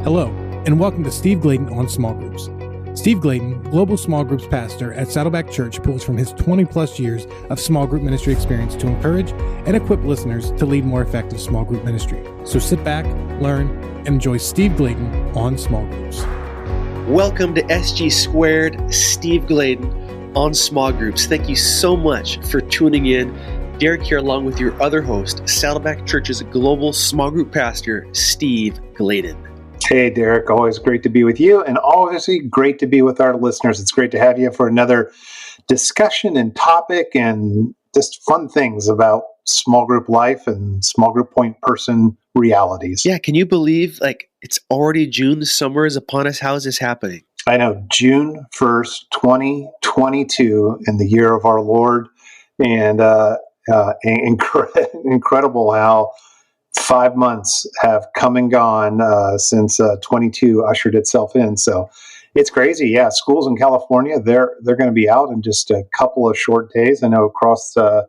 Hello, and welcome to Steve Gladen on Small Groups. Steve Gladen, Global Small Groups Pastor at Saddleback Church, pulls from his 20-plus years of small group ministry experience to encourage and equip listeners to lead more effective small group ministry. So sit back, learn, and enjoy Steve Gladen on Small Groups. Welcome to SG Squared, Steve Gladen on Small Groups. Thank you so much for tuning in. Derek here along with your other host, Saddleback Church's Global Small Group Pastor, Steve Gladen. Hey, Derek, always great to be with you, and obviously great to be with our listeners. It's great to have you for another discussion and topic and just fun things about small group life and small group point person realities. Yeah, can you believe it's already June, the summer is upon us? How is this happening? I know, June 1st, 2022, in the year of our Lord, and incredible how 5 months have come and gone since 22 ushered itself in. So it's crazy. Yeah, schools in California, they're going to be out in just a couple of short days. I know across the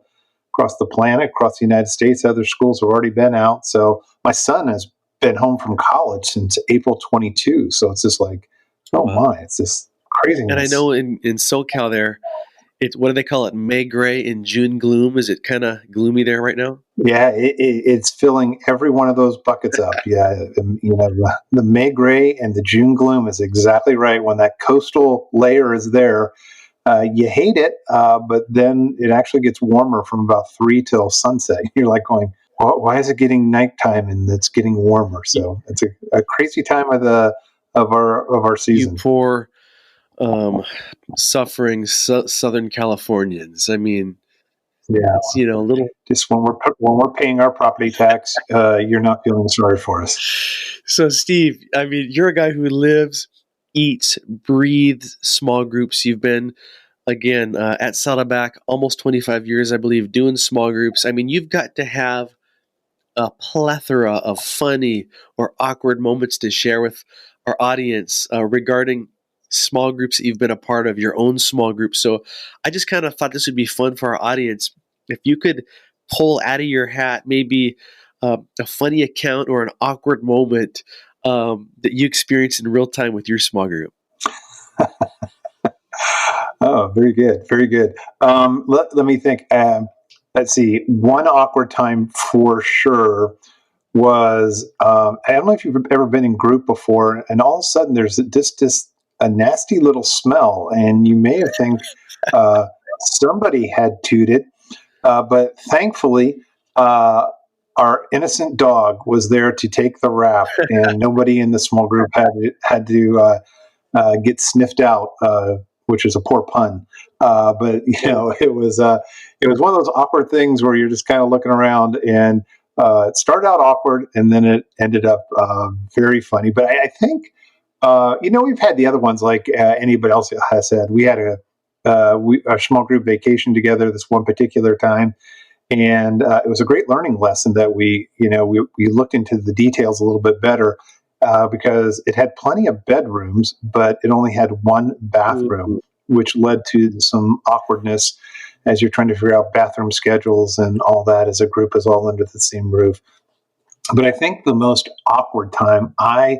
planet, across the United States, other schools have already been out. So my son has been home from college since April 22. So it's just like, oh my, it's just craziness. And I know in SoCal there, what do they call it? May gray and June gloom. Is it kind of gloomy there right now? Yeah, it's filling every one of those buckets up. Yeah, the May gray and the June gloom is exactly right. When that coastal layer is there, you hate it, but then it actually gets warmer from about 3 till sunset. You're like going, why is it getting nighttime and it's getting warmer? So it's a crazy time of our season. You poor suffering Southern Californians. I mean, yeah, it's, a little. Just when we're paying our property tax, you're not feeling sorry for us. So, Steve, I mean, you're a guy who lives, eats, breathes small groups. You've been, again, at Saddleback almost 25 years, I believe, doing small groups. I mean, you've got to have a plethora of funny or awkward moments to share with our audience regarding small groups that you've been a part of, your own small group. So I just kind of thought this would be fun for our audience. If you could pull out of your hat maybe a funny account or an awkward moment that you experienced in real time with your small group. Oh, very good. Very good. Let me think. Let's see. One awkward time for sure was, I don't know if you've ever been in group before, and all of a sudden there's just a nasty little smell, and you may have think somebody had tooted, but thankfully our innocent dog was there to take the rap, and nobody in the small group had to get sniffed out, which is a poor pun. But it was one of those awkward things where you're just kind of looking around, and it started out awkward, and then it ended up very funny. But I think. We've had the other ones like anybody else has had. We had a small group vacation together this one particular time, and it was a great learning lesson that we looked into the details a little bit better because it had plenty of bedrooms, but it only had one bathroom, which led to some awkwardness as you're trying to figure out bathroom schedules and all that as a group is all under the same roof. But I think the most awkward time I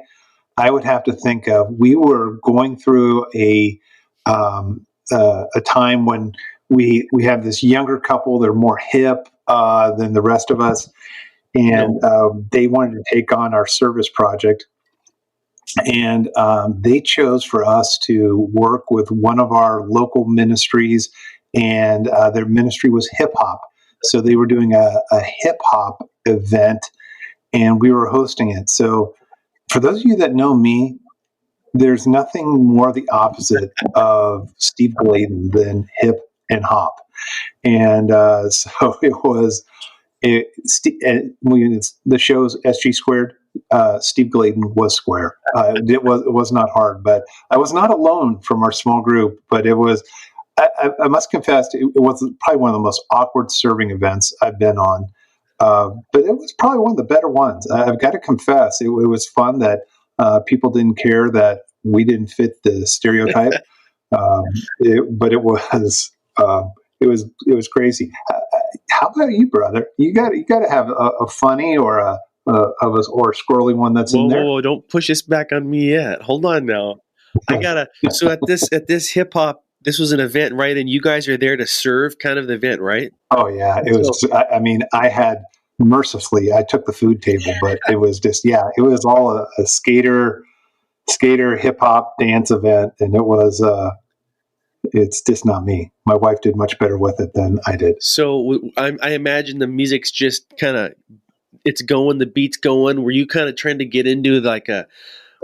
would have to think of, we were going through a time when we have this younger couple. They're more hip than the rest of us, and they wanted to take on our service project. And they chose for us to work with one of our local ministries, and their ministry was Hiphop. So they were doing a hip-hop event, and we were hosting it. So for those of you that know me, there's nothing more the opposite of Steve Gladen than hip and hop. And so it was, the show's SG Squared, Steve Gladen was square. It was not hard, but I was not alone from our small group, but it was, I must confess, it was probably one of the most awkward serving events I've been on. But it was probably one of the better ones. I've got to confess, it was fun that people didn't care that we didn't fit the stereotype. But it was crazy. How about you, brother? You got to have a funny or a us, or squirrely one that's Whoa, in there. whoa, don't push this back on me yet. Hold on now. So at this hip hop, this was an event, right? And you guys are there to serve kind of the event, right? Oh yeah, it was. I mean, I had mercifully, I took the food table, but it was just, it was all a skater hip hop dance event, and it was. It's just not me. My wife did much better with it than I did. So I imagine the music's just kind of, it's going, the beat's going. Were you kind of trying to get into like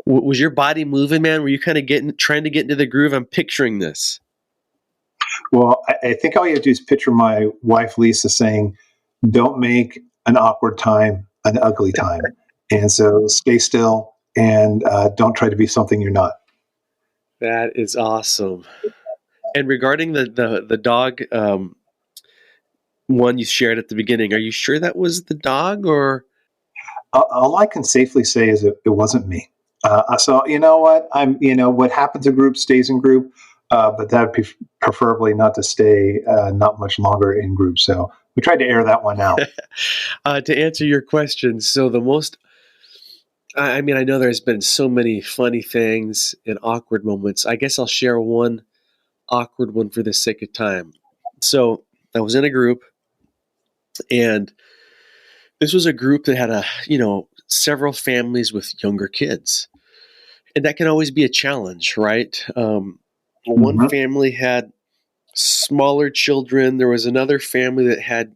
was your body moving, man? Were you kind of trying to get into the groove? I'm picturing this. Well, I think all you have to do is picture my wife, Lisa, saying, "Don't make an awkward time an ugly time." And so stay still and don't try to be something you're not. That is awesome. And regarding the dog one you shared at the beginning, are you sure that was the dog, or? All I can safely say is it wasn't me. So you know what? What happens in group stays in group, but that preferably not to stay not much longer in group. So we tried to air that one out. To answer your question, so I know there's been so many funny things and awkward moments. I guess I'll share one awkward one for the sake of time. So I was in a group, and this was a group that had several families with younger kids, and that can always be a challenge, right? One family had smaller children. There was another family that had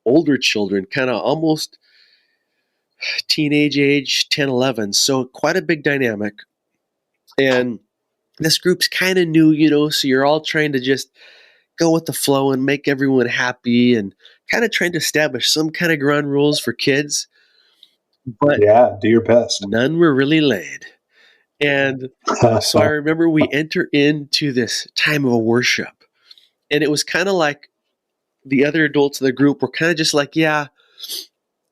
older children, kind of almost teenage age, 10, 11. So quite a big dynamic. And this group's kind of new, so you're all trying to just go with the flow and make everyone happy and kind of trying to establish some kind of ground rules for kids. But do your best. None were really laid. And so I remember we enter into this time of worship, and it was kind of like the other adults of the group were kind of just like,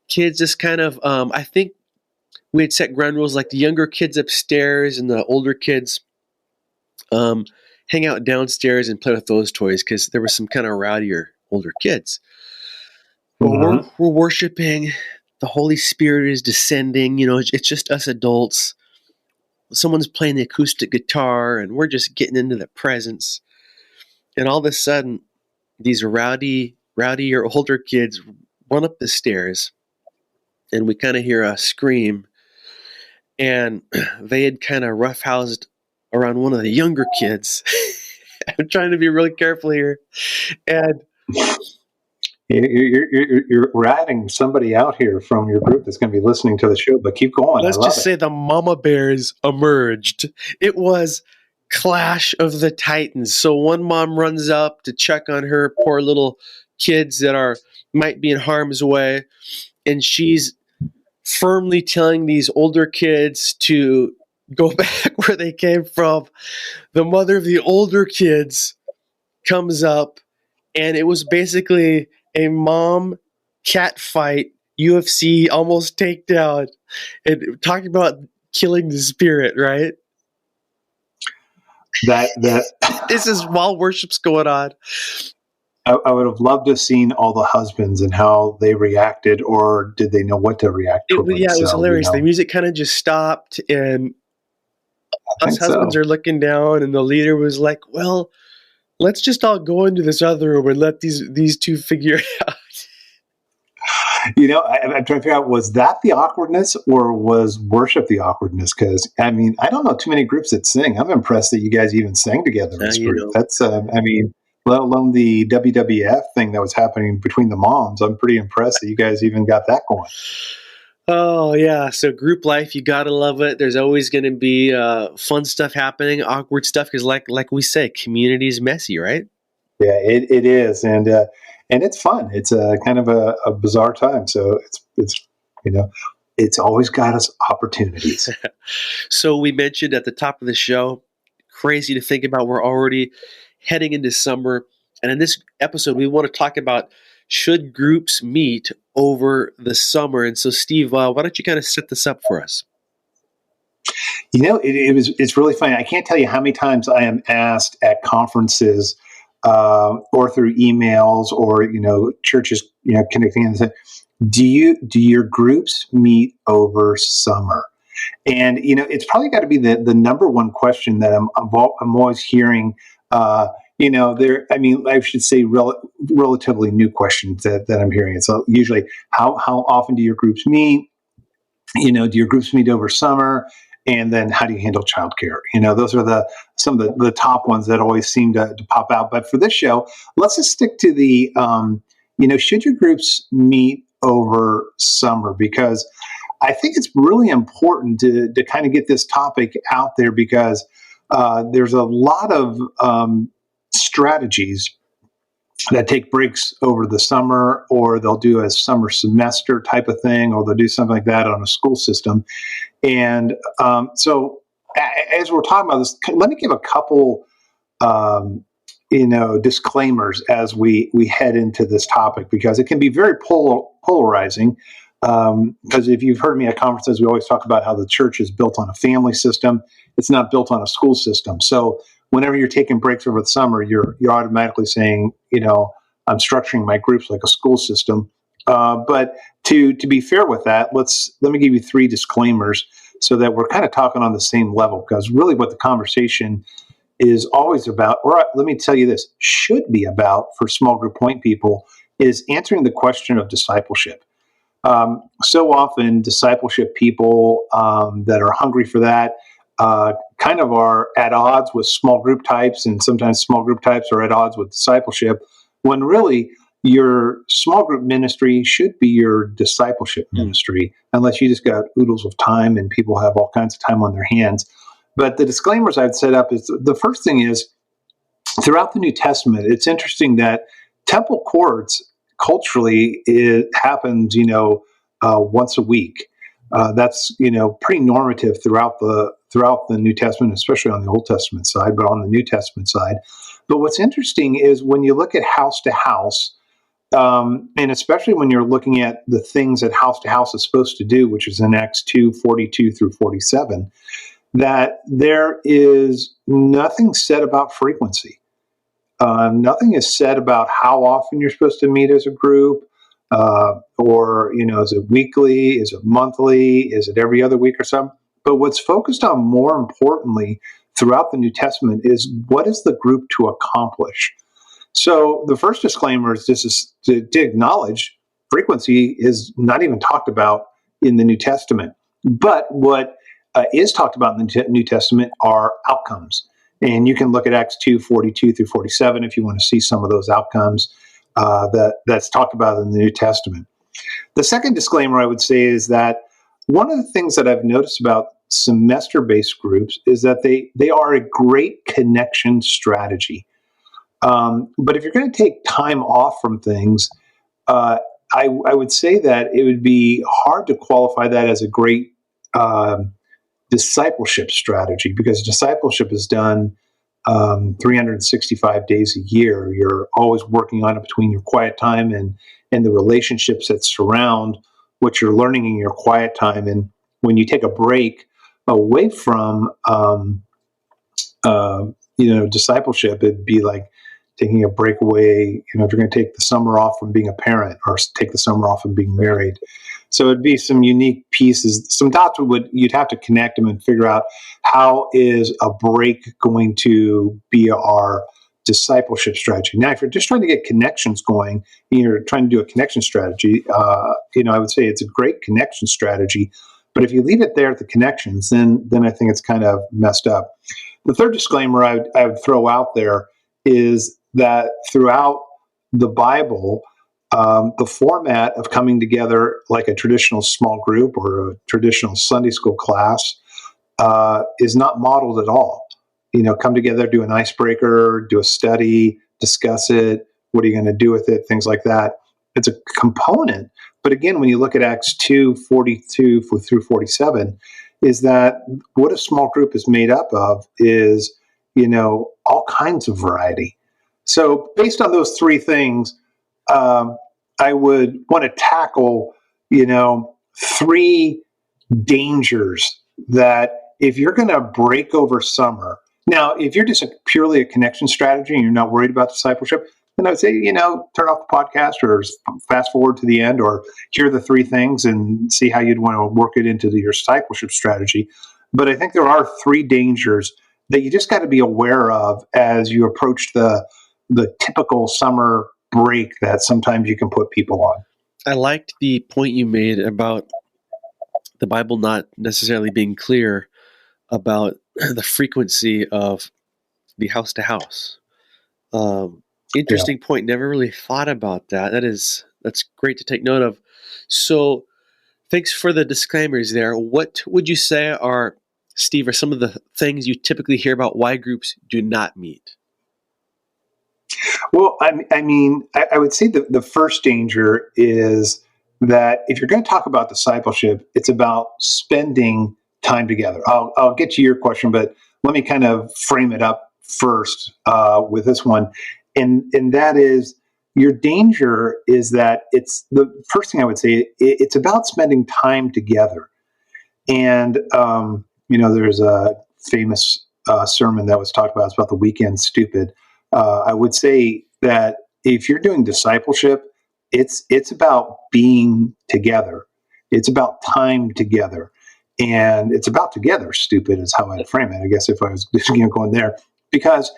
kids just kind of, I think we had set ground rules like the younger kids upstairs and the older kids hang out downstairs and play with those toys, because there were some kind of rowdier older kids. Well, we're worshiping. The Holy Spirit is descending. It's just us adults. Someone's playing the acoustic guitar, and we're just getting into the presence. And all of a sudden, these rowdy or older kids run up the stairs, and we kind of hear a scream. And they had kind of roughhoused around one of the younger kids. I'm trying to be really careful here. And you're ratting somebody out here from your group that's going to be listening to the show, but keep going. Let's just say the mama bears emerged. It was Clash of the Titans. So one mom runs up to check on her poor little kids that might be in harm's way, and she's firmly telling these older kids to go back where they came from. The mother of the older kids comes up, and it was basically a mom cat fight, UFC almost takedown, and talking about killing the spirit, right? That This is while worship's going on. I would have loved to have seen all the husbands and how they reacted, or did they know what to react to? It was hilarious. The music kind of just stopped, and us husbands are looking down, and the leader was like, well, let's just all go into this other room and let these two figure it out. I'm trying to figure out, was that the awkwardness, or was worship the awkwardness? Because, I don't know too many groups that sing. I'm impressed that you guys even sang together as a group. That's, let alone the WWF thing that was happening between the moms. I'm pretty impressed that you guys even got that going. Oh, yeah. So group life, you got to love it. There's always going to be fun stuff happening, awkward stuff, because like we say, community is messy, right? Yeah, it is. And it's fun. It's a kind of a bizarre time. So it's always got us opportunities. So we mentioned at the top of the show, crazy to think about, we're already heading into summer. And in this episode, we want to talk about, should groups meet over the summer? And so, Steve, why don't you kind of set this up for us? It's really funny. I can't tell you how many times I am asked at conferences or through emails or, churches, connecting and say, do your groups meet over summer? And it's probably got to be the number one question that I'm always hearing. I should say relatively new questions that I'm hearing. So usually, how often do your groups meet? Do your groups meet over summer? And then how do you handle childcare? Those are some of the top ones that always seem to pop out. But for this show, let's just stick to the, should your groups meet over summer? Because I think it's really important to kind of get this topic out there, because there's a lot of strategies that take breaks over the summer, or they'll do a summer semester type of thing, or they'll do something like that on a school system. And so as we're talking about this, let me give a couple, disclaimers as we head into this topic, because it can be very polarizing. Because if you've heard me at conferences, we always talk about how the church is built on a family system. It's not built on a school system. So whenever you're taking breaks over the summer, you're automatically saying, I'm structuring my groups like a school system. But to be fair with that, let me give you 3 disclaimers so that we're kind of talking on the same level, because really what the conversation is always about, or let me tell you this, should be about for small group point people, is answering the question of discipleship. So often discipleship people that are hungry for that kind of are at odds with small group types, and sometimes small group types are at odds with discipleship, when really your small group ministry should be your discipleship ministry, unless you just got oodles of time and people have all kinds of time on their hands. But the disclaimers I've set up is, the first thing is, throughout the New Testament, it's interesting that temple courts, culturally, it happens, once a week. That's, pretty normative throughout the New Testament, especially on the Old Testament side, but on the New Testament side. But what's interesting is when you look at house to house, and especially when you're looking at the things that house to house is supposed to do, which is in Acts 2:42 through 47, that there is nothing said about frequency. Nothing is said about how often you're supposed to meet as a group, or, is it weekly? Is it monthly? Is it every other week or something? But what's focused on more importantly throughout the New Testament is, what is the group to accomplish? So the first disclaimer is to acknowledge frequency is not even talked about in the New Testament. But what is talked about in the New Testament are outcomes. And you can look at Acts 2:42 through 47 if you want to see some of those outcomes that's talked about in the New Testament. The second disclaimer I would say is that one of the things that I've noticed about semester-based groups is that they are a great connection strategy. But if you're going to take time off from things, I would say that it would be hard to qualify that as a great discipleship strategy, because discipleship is done 365 days a year. You're always working on it between your quiet time and the relationships that surround what you're learning in your quiet time. And when you take a break away from discipleship, it'd be like taking a break away, if you're going to take the summer off from being a parent, or take the summer off from being married. So it'd be some unique pieces, some dots you'd have to connect them and figure out, how is a break going to be our discipleship strategy? Now, if you're just trying to get connections going, and you're trying to do a connection strategy, I would say it's a great connection strategy. But if you leave it there at the connections, then I think it's kind of messed up. The third disclaimer I would throw out there is that throughout the Bible, the format of coming together like a traditional small group or a traditional Sunday school class is not modeled at all. Come together, do an icebreaker, do a study, discuss it. What are you going to do with it? Things like that. It's a component. But again, when you look at Acts 2:42 through 47, is that what a small group is made up of is, all kinds of variety. So based on those 3 things, I would want to tackle, 3 dangers that if you're going to break over summer. Now, if you're just purely a connection strategy and you're not worried about discipleship, then I would say, turn off the podcast or fast forward to the end, or hear the three things and see how you'd want to work it into your discipleship strategy. But I think there are three dangers that you just got to be aware of as you approach the typical summer break that sometimes you can put people on. I liked the point you made about the Bible not necessarily being clear about the frequency of the house to house. Interesting point. Never really thought about that. That's great to take note of. So thanks for the disclaimers there. What would you say are, Steve, are some of the things you typically hear about why groups do not meet? Well, I would say the first danger is that if you're going to talk about discipleship, it's about spending time together. I'll get to your question, but let me kind of frame it up first with this one. And that is, your danger is that it's the first thing I would say, it's about spending time together. And, there's a famous sermon that was talked about, it's about the weekend stupid. I would say that if you're doing discipleship, it's about being together. It's about time together. And it's about together stupid is how I'd frame it, I guess, if I was going there. Because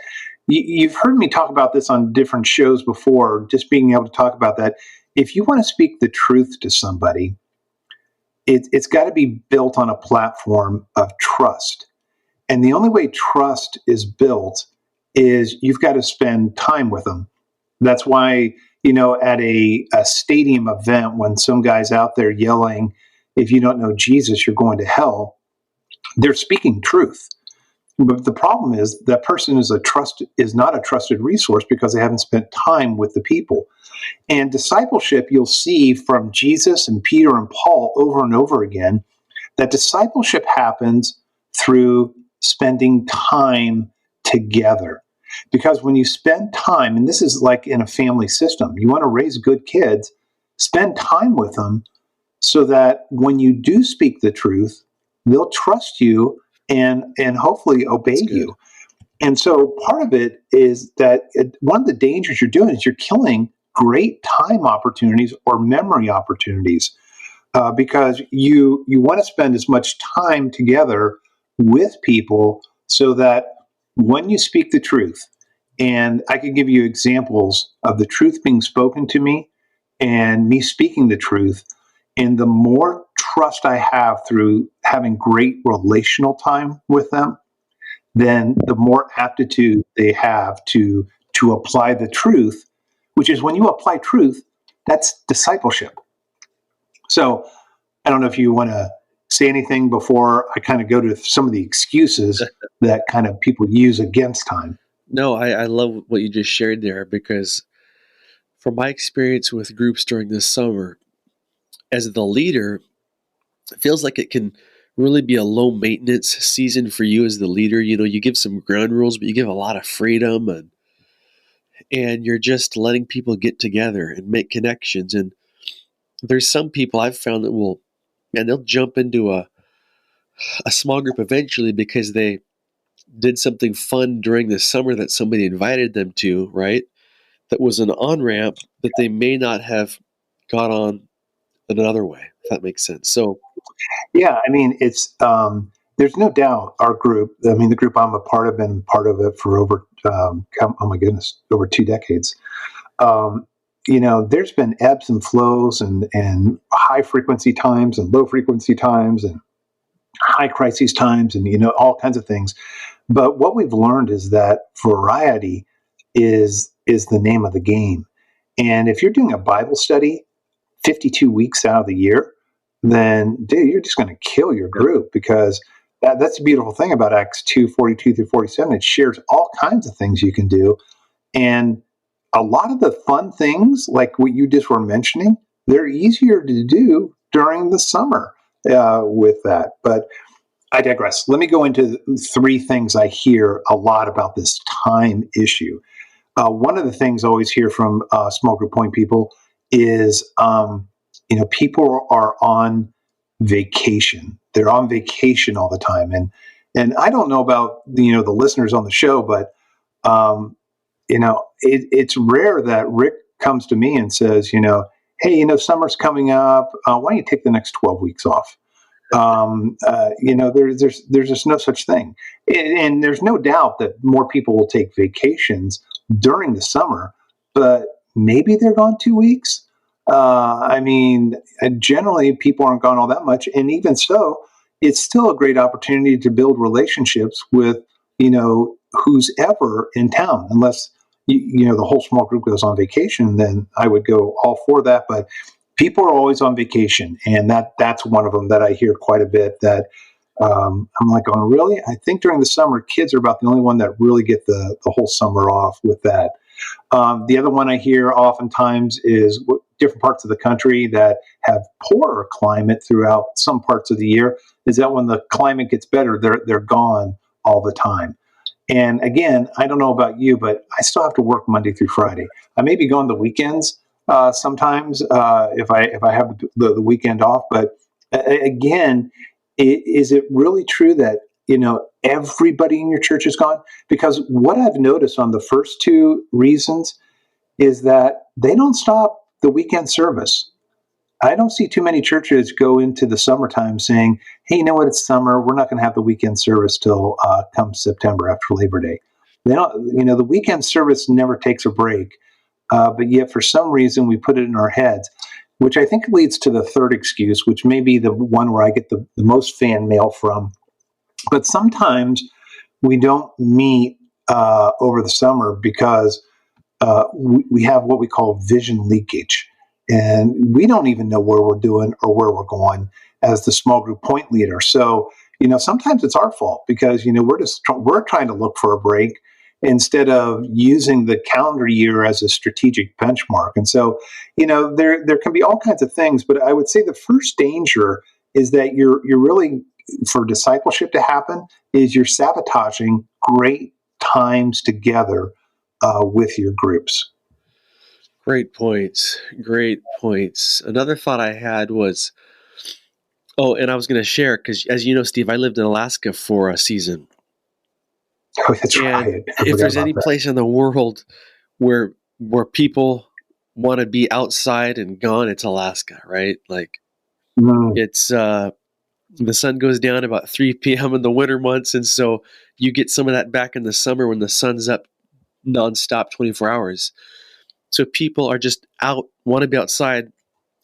you've heard me talk about this on different shows before, just being able to talk about that. If you want to speak the truth to somebody, it's got to be built on a platform of trust. And the only way trust is built is you've got to spend time with them. That's why, at a stadium event, when some guy's out there yelling, if you don't know Jesus, you're going to hell, they're speaking truth. But the problem is that person is not a trusted resource because they haven't spent time with the people. And discipleship, you'll see from Jesus and Peter and Paul over and over again, that discipleship happens through spending time together. Because when you spend time, and this is like in a family system, you want to raise good kids, spend time with them so that when you do speak the truth, they'll trust you and hopefully obey you. And so part of it is that one of the dangers you're doing is you're killing great time opportunities or memory opportunities because you want to spend as much time together with people so that when you speak the truth, and I can give you examples of the truth being spoken to me and me speaking the truth, and the more trust I have through having great relational time with them, then the more aptitude they have to apply the truth, which is when you apply truth, that's discipleship. So I don't know if you want to say anything before I kind of go to some of the excuses that kind of people use against time. No, I love what you just shared there, because from my experience with groups during this summer, as the leader, it feels like it can really be a low maintenance season for you as the leader. You give some ground rules, but you give a lot of freedom, and you're just letting people get together and make connections. And there's some people I've found that they'll jump into a small group eventually because they did something fun during the summer that somebody invited them to, right? That was an on-ramp that they may not have got on another way, if that makes sense. So, yeah, it's there's no doubt our group. The group I'm a part of, been part of it for over over 2 decades. There's been ebbs and flows and high frequency times and low frequency times and high crises times and all kinds of things. But what we've learned is that variety is the name of the game. And if you're doing a Bible study 52 weeks out of the year, then dude, you're just going to kill your group, because that's the beautiful thing about Acts 2:42 through 47. It shares all kinds of things you can do. And a lot of the fun things, like what you just were mentioning, they're easier to do during the summer with that. But I digress. Let me go into 3 things I hear a lot about this time issue. One of the things I always hear from small group point people is, people are on vacation. They're on vacation all the time. And I don't know about, the listeners on the show, but it's rare that Rick comes to me and says, hey, summer's coming up. Why don't you take the next 12 weeks off? There's just no such thing. And there's no doubt that more people will take vacations during the summer, but maybe they're gone 2 weeks. Generally people aren't gone all that much. And even so, it's still a great opportunity to build relationships with, who's ever in town, unless, the whole small group goes on vacation, then I would go all for that. But people are always on vacation. And that's one of them that I hear quite a bit that, I'm like, oh, really? I think during the summer, kids are about the only one that really get the whole summer off with that. The other one I hear oftentimes is different parts of the country that have poorer climate throughout some parts of the year, is that when the climate gets better, they're gone all the time. And again, I don't know about you, but I still have to work Monday through Friday. I may be gone the weekends sometimes if I have the weekend off. But again, is it really true that everybody in your church is gone? Because what I've noticed on the first two reasons is that they don't stop the weekend service. I don't see too many churches go into the summertime saying, hey, you know what, it's summer. We're not going to have the weekend service till come September after Labor Day. They don't, the weekend service never takes a break. But yet for some reason we put it in our heads, which I think leads to the third excuse, which may be the one where I get the most fan mail from. But sometimes we don't meet over the summer because we have what we call vision leakage. And we don't even know where we're doing or where we're going as the small group point leader. So, sometimes it's our fault because, we're trying to look for a break instead of using the calendar year as a strategic benchmark. And so, there can be all kinds of things, but I would say the first danger is that you're really, for discipleship to happen, is you're sabotaging great times together with your groups. Great points. Great points. Another thought I had was, and I was going to share, because as you know, Steve, I lived in Alaska for a season. Oh, that's right. If there's any place in the world where people want to be outside and gone, it's Alaska, right? Like, it's the sun goes down about 3 p.m. in the winter months, and so you get some of that back in the summer when the sun's up nonstop 24 hours. So people are just out, want to be outside.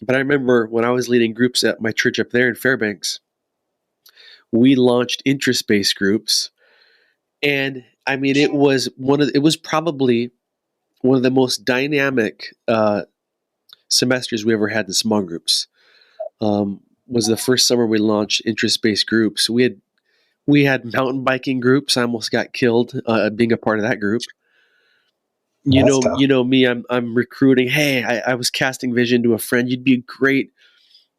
But I remember when I was leading groups at my church up there in Fairbanks, we launched Interestbased groups. And I mean, it was probably one of the most dynamic semesters we ever had in small groups. Was the first summer we launched Interest-based groups. We had mountain biking groups. I almost got killed being a part of that group. You know me. I'm recruiting. Hey, I was casting vision to a friend. You'd be great.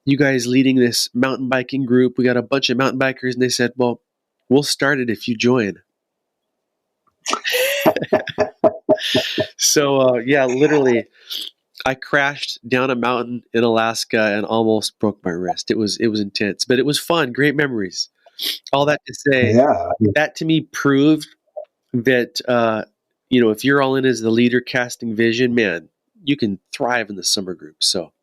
You guys leading this mountain biking group. We got a bunch of mountain bikers, and they said, "Well, we'll start it if you join." So literally, I crashed down a mountain in Alaska and almost broke my wrist. It was intense, but it was fun. Great memories. All that to say, that to me proved that if you're all in as the leader casting vision, man, you can thrive in the summer group. So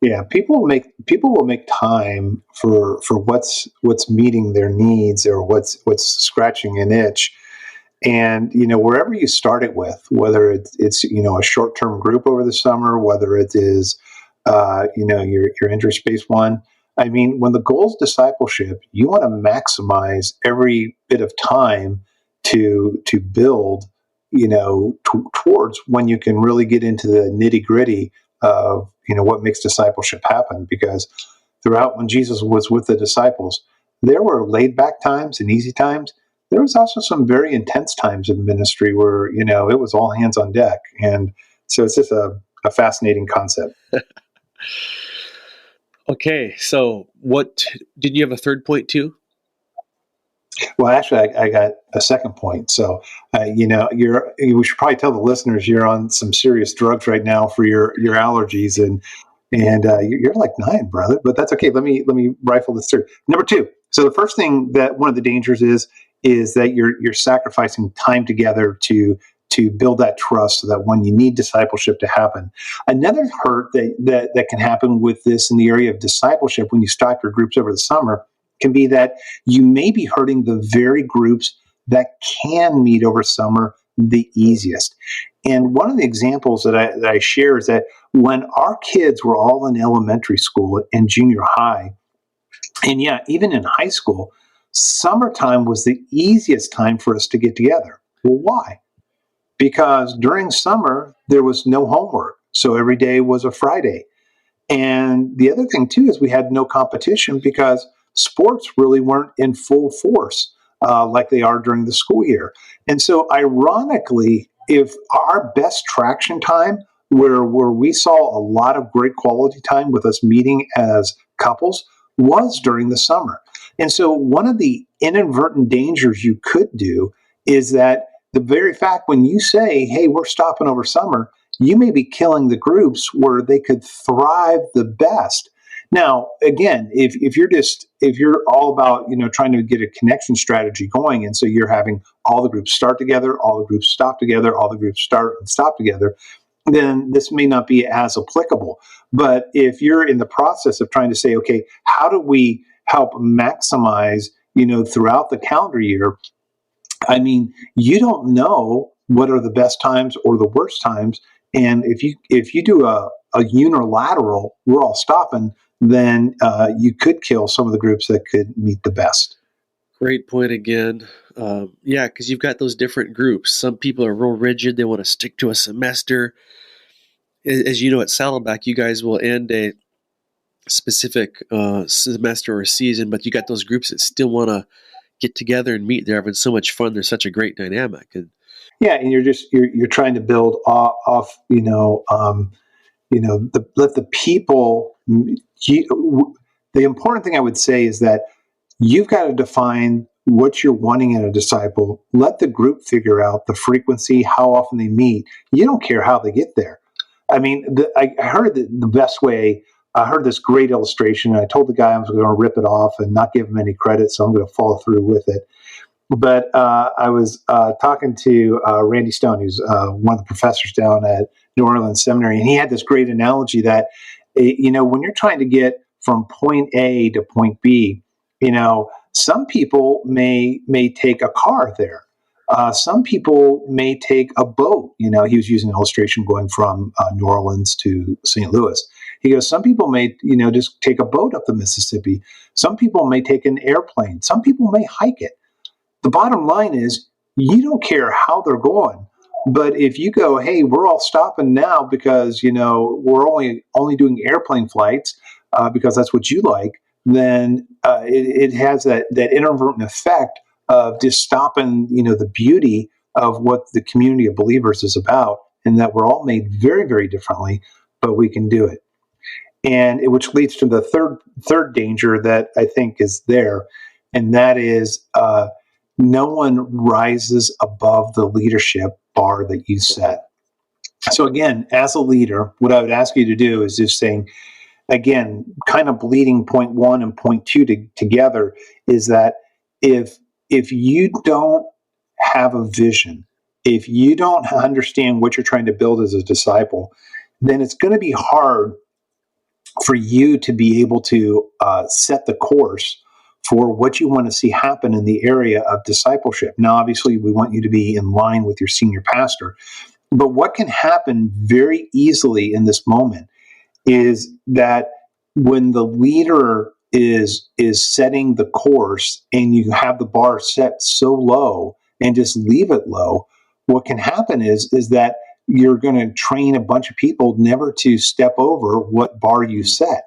yeah, people will make time for what's meeting their needs or what's scratching an itch. And wherever you start it with, whether it's a short-term group over the summer, whether it is your interest-based one. I mean, when the goal is discipleship, you want to maximize every bit of time to build, towards when you can really get into the nitty-gritty of what makes discipleship happen. Because throughout when Jesus was with the disciples, there were laid-back times and easy times. There was also some very intense times in ministry where, it was all hands on deck. And so it's just a fascinating concept. Okay. So what, did you have a third point too? Well, actually, I got a second point. So, we should probably tell the listeners you're on some serious drugs right now for your allergies, and you're like 9, brother. But that's okay. Let me rifle this through. Number 2. So the first thing that one of the dangers is that you're sacrificing time together to to build that trust so that when you need discipleship to happen. Another hurt that can happen with this in the area of discipleship when you start your groups over the summer can be that you may be hurting the very groups that can meet over summer the easiest. And one of the examples that I share is that when our kids were all in elementary school and junior high, and yeah, even in high school, summertime was the easiest time for us to get together. Well, why? Because during summer, there was no homework. So every day was a Friday. And the other thing, too, is we had no competition because sports really weren't in full force like they are during the school year. And so ironically, if our best traction time, where we saw a lot of great quality time with us meeting as couples, was during the summer. And so one of the inadvertent dangers you could do is that the very fact when you say, hey, we're stopping over summer, you may be killing the groups where they could thrive the best. Now, again, if you're all about, trying to get a connection strategy going, and so you're having all the groups start together, all the groups stop together, all the groups start and stop together, then this may not be as applicable. But if you're in the process of trying to say, okay, how do we help maximize, throughout the calendar year? I mean, you don't know what are the best times or the worst times. And if you do a unilateral, we're all stopping, then you could kill some of the groups that could meet the best. Great point again. Yeah, because you've got those different groups. Some people are real rigid. They want to stick to a semester. As you know, at Saddleback, you guys will end a specific semester or season, but you got those groups that still want to get together and meet. They're having so much fun. There's such a great dynamic. And yeah, and you're trying to build off, let the people. The important thing I would say is that you've got to define what you're wanting in a disciple. Let the group figure out the frequency, how often they meet. You don't care how they get there. I mean, I heard the best way. I heard this great illustration, and I told the guy I was going to rip it off and not give him any credit, so I'm going to follow through with it. But I was talking to Randy Stone, who's one of the professors down at New Orleans Seminary, and he had this great analogy that, when you're trying to get from point A to point B, some people may take a car there. Some people may take a boat. He was using an illustration going from New Orleans to St. Louis. He goes, some people may, just take a boat up the Mississippi. Some people may take an airplane. Some people may hike it. The bottom line is you don't care how they're going. But if you go, hey, we're all stopping now because, we're only doing airplane flights because that's what you like, then it has that inadvertent effect of just stopping, the beauty of what the community of believers is about, and that we're all made very, very differently, but we can do it. And which leads to the third danger that I think is there, and that is no one rises above the leadership bar that you set. So again, as a leader, what I would ask you to do is just saying, again, kind of bleeding point one and point two together, is that if you don't have a vision, if you don't understand what you're trying to build as a disciple, then it's going to be hard for you to be able to set the course for what you want to see happen in the area of discipleship. Now, obviously, we want you to be in line with your senior pastor, but what can happen very easily in this moment is that when the leader is setting the course and you have the bar set so low and just leave it low, what can happen is that you're going to train a bunch of people never to step over what bar you set.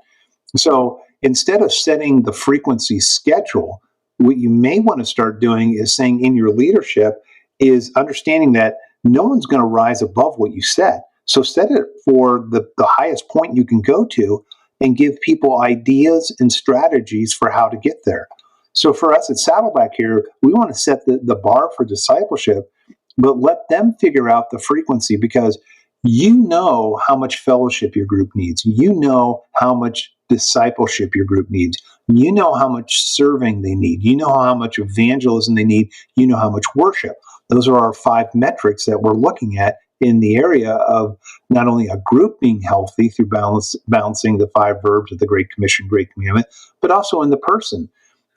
So instead of setting the frequency schedule, what you may want to start doing is saying in your leadership is understanding that no one's going to rise above what you set. So set it for the highest point you can go to and give people ideas and strategies for how to get there. So for us at Saddleback here, we want to set the bar for discipleship, but let them figure out the frequency, because you know how much fellowship your group needs. You know how much discipleship your group needs. You know how much serving they need. You know how much evangelism they need. You know how much worship. Those are our 5 metrics that we're looking at in the area of not only a group being healthy through balancing the 5 verbs of the Great Commission, Great Commandment, but also in the person.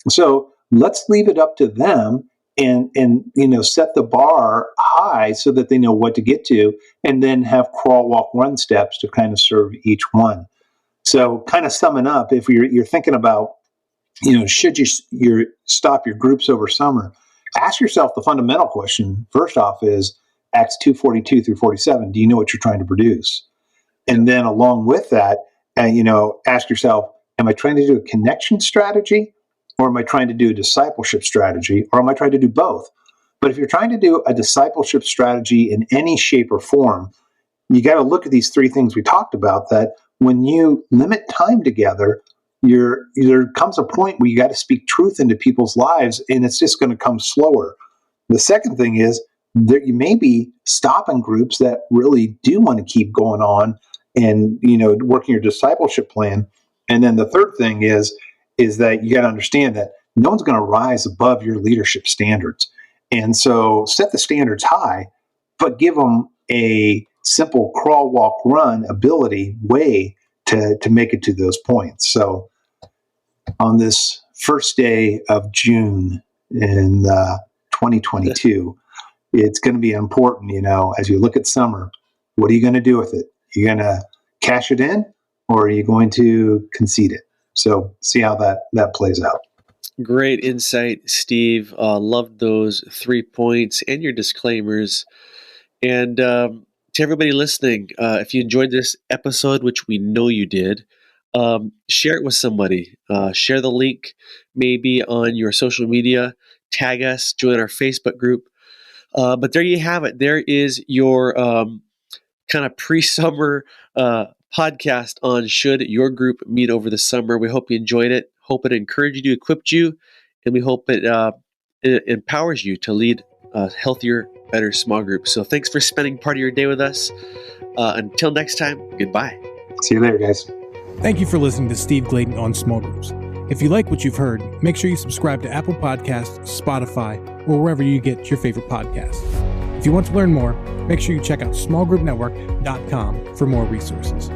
So let's leave it up to them and set the bar high so that they know what to get to, and then have crawl, walk, run steps to kind of serve each one. So kind of summing up, if you're thinking about, should you stop your groups over summer, ask yourself the fundamental question. First off is Acts 2:42 through 47. Do you know what you're trying to produce? And then along with that, ask yourself, am I trying to do a connection strategy, or am I trying to do a discipleship strategy, or am I trying to do both? But if you're trying to do a discipleship strategy in any shape or form, you got to look at these 3 things we talked about, that when you limit time together, there comes a point where you got to speak truth into people's lives, and it's just going to come slower. The second thing is that you may be stopping groups that really do want to keep going on and, working your discipleship plan. And then the third thing is that you got to understand that no one's going to rise above your leadership standards. And so set the standards high, but give them a simple crawl, walk, run way to make it to those points. So on this first day of June in 2022, it's going to be important, as you look at summer, what are you going to do with it? You're going to cash it in, or are you going to concede it? So see how that plays out. Great insight, Steve. Loved those 3 points and your disclaimers. And to everybody listening, if you enjoyed this episode, which we know you did, share it with somebody. Share the link maybe on your social media. Tag us. Join our Facebook group. But there you have it. There is your kind of pre-summer podcast on should your group meet over the summer. We hope you enjoyed it. Hope it encouraged you, equipped you, and we hope it empowers you to lead healthier, better small groups. So thanks for spending part of your day with us. Until next time, goodbye. See you later, guys. Thank you for listening to Steve Gladen on Small Groups. If you like what you've heard, make sure you subscribe to Apple Podcasts, Spotify, or wherever you get your favorite podcasts. If you want to learn more, make sure you check out smallgroupnetwork.com for more resources.